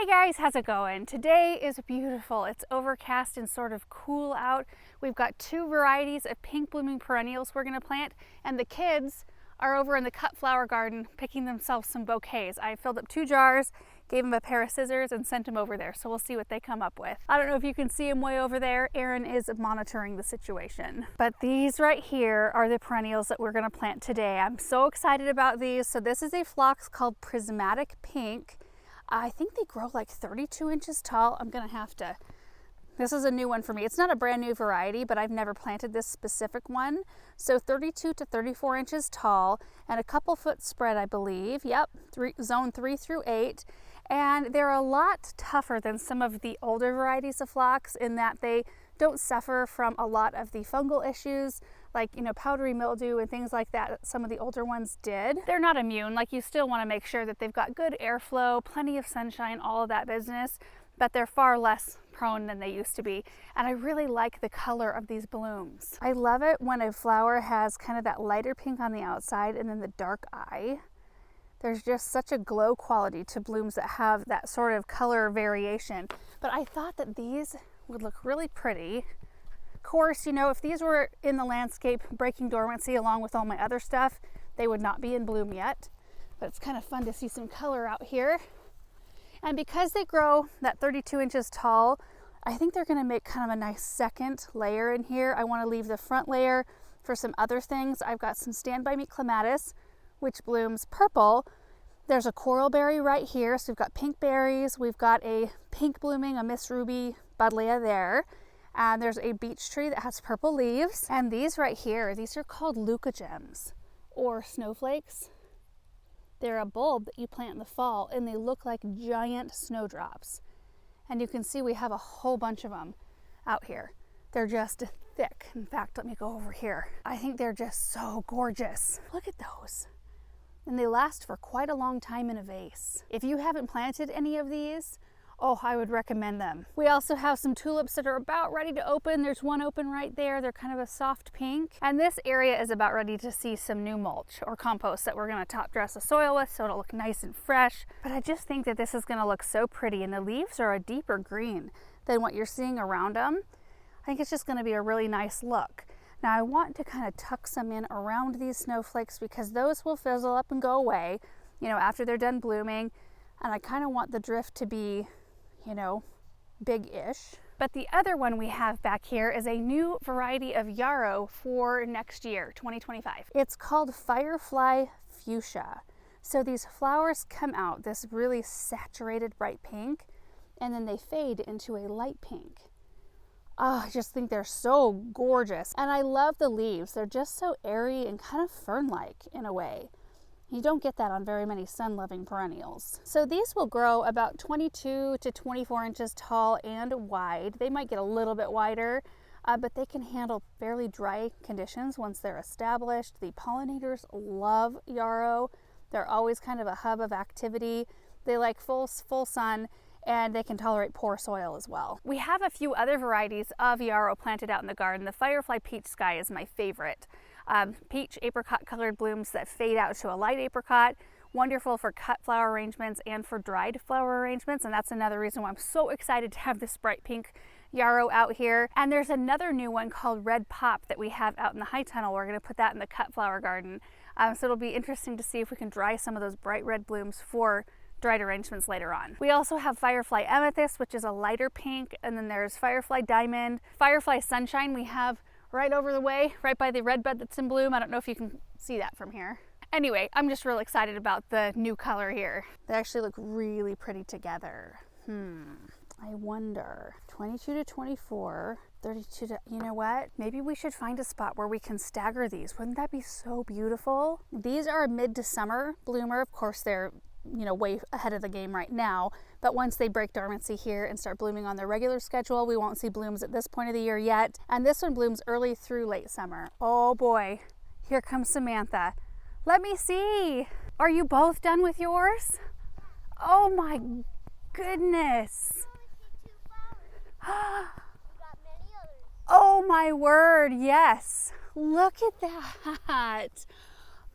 Hey guys, how's it going? Today is beautiful. It's overcast and sort of cool out. We've got two varieties of pink blooming perennials we're gonna plant, and the kids are over in the cut flower garden picking themselves some bouquets. I filled up 2 jars, gave them a pair of scissors and sent them over there. So we'll see what they come up with. I don't know if you can see them way over there. Aaron is monitoring the situation. But these right here are the perennials that we're gonna plant today. I'm so excited about these. So this is a phlox called Prismatic Pink. I think they grow like 32 inches tall. I'm gonna have to, this is a new one for me. It's not a brand new variety, but I've never planted this specific one. So 32 to 34 inches tall and a couple foot spread, I believe. Yep, zone 3 through 8. And they're a lot tougher than some of the older varieties of phlox in that they don't suffer from a lot of the fungal issues like, powdery mildew and things like that some of the older ones did. They're not immune. Like, you still want to make sure that they've got good airflow, plenty of sunshine, all of that business, but they're far less prone than they used to be. And I really like the color of these blooms. I love it when a flower has kind of that lighter pink on the outside and then the dark eye. There's just such a glow quality to blooms that have that sort of color variation. But I thought that these would look really pretty. Of course, if these were in the landscape breaking dormancy along with all my other stuff, they would not be in bloom yet. But it's kind of fun to see some color out here. And because they grow that 32 inches tall, I think they're going to make kind of a nice second layer in here. I want to leave the front layer for some other things. I've got some Stand By Me clematis, which blooms purple. There's a coral berry right here. So we've got pink berries. We've got a pink blooming, a Miss Ruby buddleia there. And there's a beech tree that has purple leaves. And these right here, these are called leucogems or snowflakes. They're a bulb that you plant in the fall and they look like giant snowdrops. And you can see we have a whole bunch of them out here. They're just thick. In fact, let me go over here. I think they're just so gorgeous. Look at those. And they last for quite a long time in a vase. If you haven't planted any of these, I would recommend them. We also have some tulips that are about ready to open. There's one open right there. They're kind of a soft pink. And this area is about ready to see some new mulch or compost that we're gonna top dress the soil with so it'll look nice and fresh. But I just think that this is gonna look so pretty, and the leaves are a deeper green than what you're seeing around them. I think it's just gonna be a really nice look. Now I want to kind of tuck some in around these snowflakes because those will fizzle up and go away, after they're done blooming. And I kind of want the drift to be, big-ish. But the other one we have back here is a new variety of yarrow for next year, 2025. It's called Firefly Fuchsia. So these flowers come out this really saturated bright pink, and then they fade into a light pink. Oh, I just think they're so gorgeous. And I love the leaves. They're just so airy and kind of fern-like in a way. You don't get that on very many sun-loving perennials. So these will grow about 22 to 24 inches tall and wide. They might get a little bit wider, but they can handle fairly dry conditions once they're established. The pollinators love yarrow. They're always kind of a hub of activity. They like full sun, and they can tolerate poor soil as well. We have a few other varieties of yarrow planted out in the garden. The Firefly Peach Sky is my favorite. Peach apricot colored blooms that fade out to a light apricot. Wonderful for cut flower arrangements and for dried flower arrangements. And that's another reason why I'm so excited to have this bright pink yarrow out here. And there's another new one called Red Pop that we have out in the high tunnel. We're gonna put that in the cut flower garden. So it'll be interesting to see if we can dry some of those bright red blooms for dried arrangements later on. We also have Firefly Amethyst, which is a lighter pink. And then there's Firefly Diamond. Firefly Sunshine we have right over the way, right by the red bud that's in bloom. I don't know if you can see that from here. Anyway, I'm just real excited about the new color here. They actually look really pretty together. I wonder, 22 to 24, 32 to, you know what? Maybe we should find a spot where we can stagger these. Wouldn't that be so beautiful? These are a mid to summer bloomer. Of course, they're way ahead of the game right now, but once they break dormancy here and start blooming on their regular schedule, we won't see blooms at this point of the year yet. And this one blooms early through late summer. Oh boy, here comes Samantha. Let me see. Are you both done with yours? Oh my goodness. Oh my word, yes. Look at that.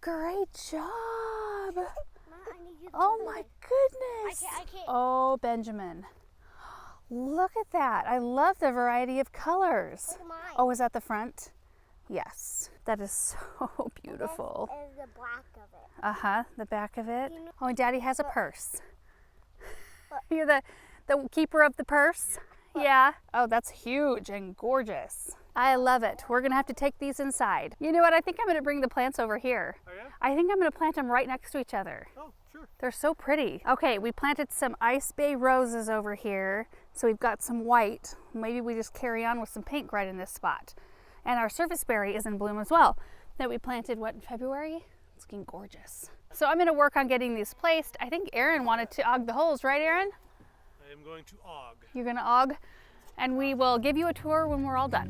Great job. I Oh my goodness. I can't. Oh, Benjamin. Look at that. I love the variety of colors. Look at mine. Oh, is that the front? Yes. That is so beautiful. This is the back of it. Uh-huh, the back of it. You know- Oh, and Daddy has a purse. You're the keeper of the purse? Yeah. Oh, that's huge and gorgeous. I love it. We're gonna have to take these inside. You know what? I think I'm gonna bring the plants over here. Oh yeah? I think I'm gonna plant them right next to each other. Oh, sure. They're so pretty. Okay, we planted some Ice Bay roses over here. So we've got some white. Maybe we just carry on with some pink right in this spot. And our surface berry is in bloom as well. That we planted, what, in February? It's looking gorgeous. So I'm gonna work on getting these placed. I think Aaron wanted to aug the holes, right Aaron? I am going to aug. You're gonna aug? And we will give you a tour when we're all done.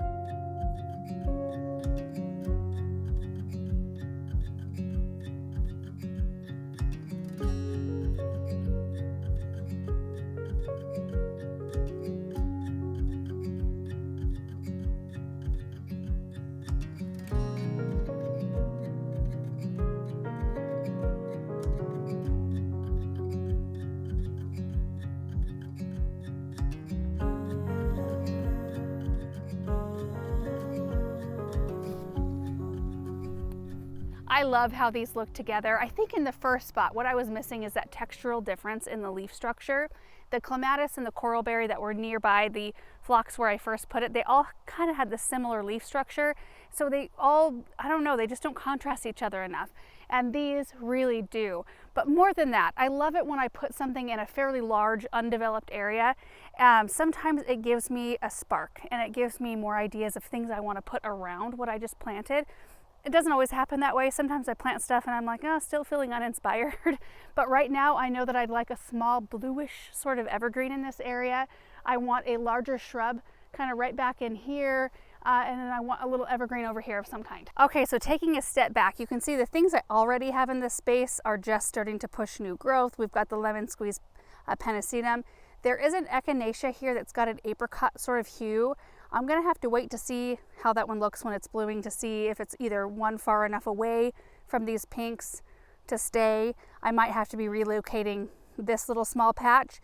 I love how these look together. I think in the first spot, what I was missing is that textural difference in the leaf structure. The clematis and the coralberry that were nearby the phlox where I first put it, they all kind of had the similar leaf structure. So they all, I don't know, they just don't contrast each other enough. And these really do. But more than that, I love it when I put something in a fairly large, undeveloped area. Sometimes it gives me a spark and it gives me more ideas of things I want to put around what I just planted. It doesn't always happen that way. Sometimes I plant stuff and I'm like, oh, still feeling uninspired. But right now I know that I'd like a small bluish sort of evergreen in this area. I want a larger shrub kind of right back in here. And then I want a little evergreen over here of some kind. Okay, so taking a step back, you can see the things I already have in this space are just starting to push new growth. We've got the lemon squeeze pennisetum. There is an echinacea here that's got an apricot sort of hue. I'm gonna have to wait to see how that one looks when it's blooming to see if it's either one far enough away from these pinks to stay. I might have to be relocating this little small patch,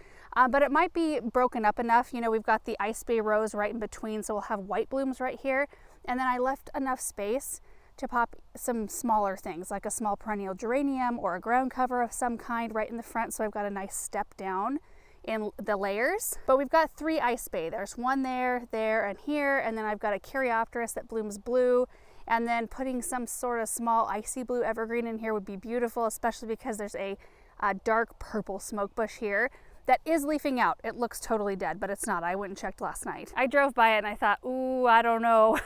but it might be broken up enough. You know, we've got the Ice Bay rose right in between, so we'll have white blooms right here. And then I left enough space to pop some smaller things like a small perennial geranium or a ground cover of some kind right in the front, so I've got a nice step down in the layers. But we've got 3 Ice Bay. There's one there, and here, and then I've got a Caryopteris that blooms blue, and then putting some sort of small icy blue evergreen in here would be beautiful, especially because there's a dark purple smoke bush here that is leafing out. It looks totally dead, but it's not. I went and checked last night. I drove by it and I thought, ooh, I don't know.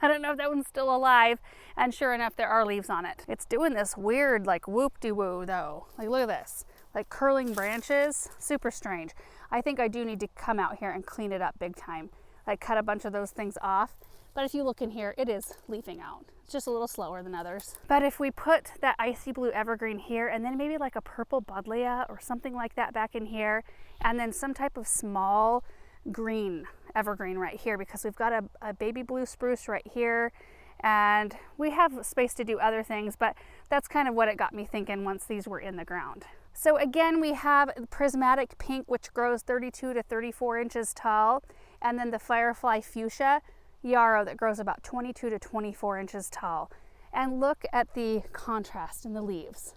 I don't know if that one's still alive. And sure enough, there are leaves on it. It's doing this weird like whoop-de-woo though. Like look at this. Like curling branches, super strange. I think I do need to come out here and clean it up big time. Like cut a bunch of those things off. But if you look in here, it is leafing out. It's just a little slower than others. But if we put that icy blue evergreen here and then maybe like a purple buddleia or something like that back in here, and then some type of small green evergreen right here, because we've got a baby blue spruce right here, and we have space to do other things, but that's kind of what it got me thinking once these were in the ground. So again, we have prismatic pink, which grows 32 to 34 inches tall, and then the firefly fuchsia yarrow that grows about 22 to 24 inches tall. And look at the contrast in the leaves.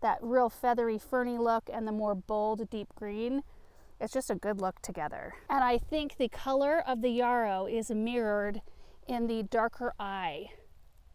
That real feathery ferny look and the more bold deep green. It's just a good look together. And I think the color of the yarrow is mirrored in the darker eye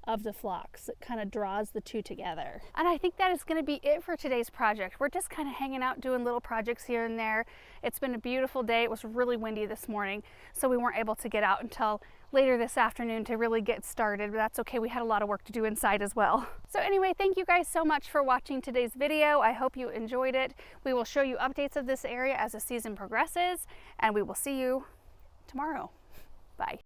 of the phlox. It kind of draws the two together. And I think that is going to be it for today's project. We're just kind of hanging out doing little projects here and there. It's been a beautiful day. It was really windy this morning, so we weren't able to get out until later this afternoon to really get started, but that's okay. We had a lot of work to do inside as well. So anyway, thank you guys so much for watching today's video. I hope you enjoyed it. We will show you updates of this area as the season progresses, and we will see you tomorrow. Bye.